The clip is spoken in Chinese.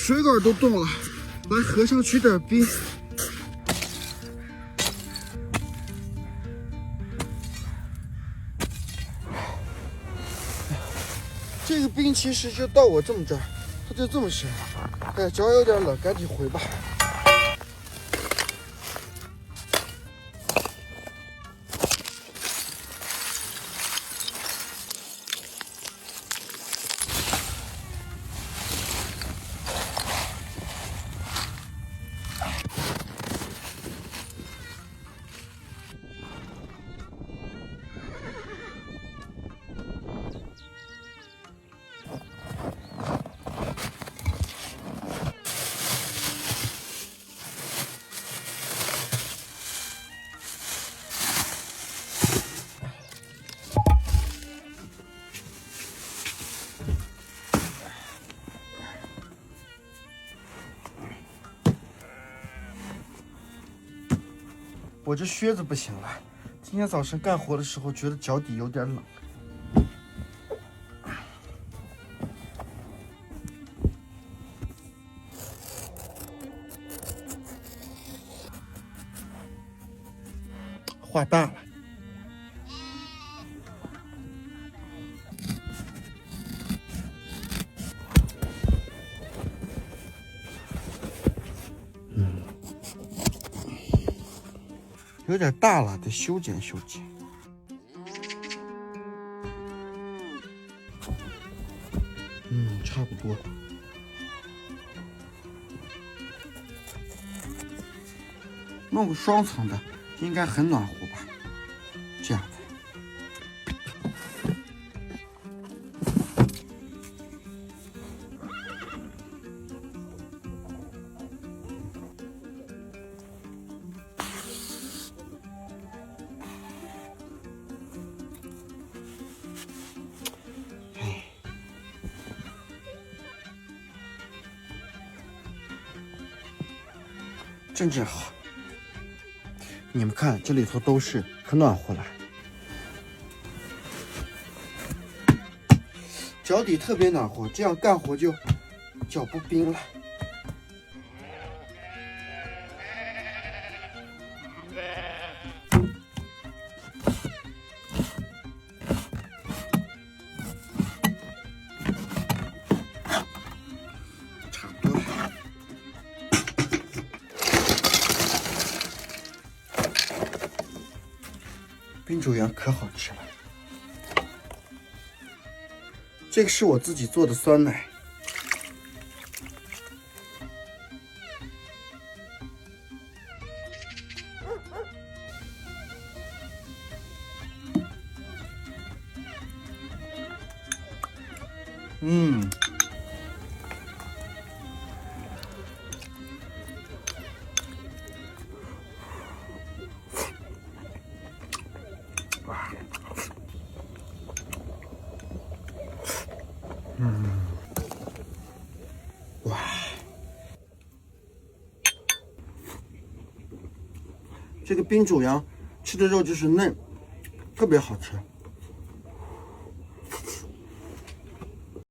水管都冻了，来河上取点冰。这个冰其实就到我这么这儿，它就这么深。哎，脚有点冷，赶紧回吧。我这靴子不行了，今天早上干活的时候觉得脚底有点冷。画大了。有点大了，得修剪修剪。差不多。弄个双层的，应该很暖和吧？这样子。真好，你们看这里头都是，可暖和了，脚底特别暖和，这样干活就脚不冰了。冰煮圆可好吃了，这个是我自己做的酸奶。哇，这个冰煮羊吃的肉就是嫩，特别好吃。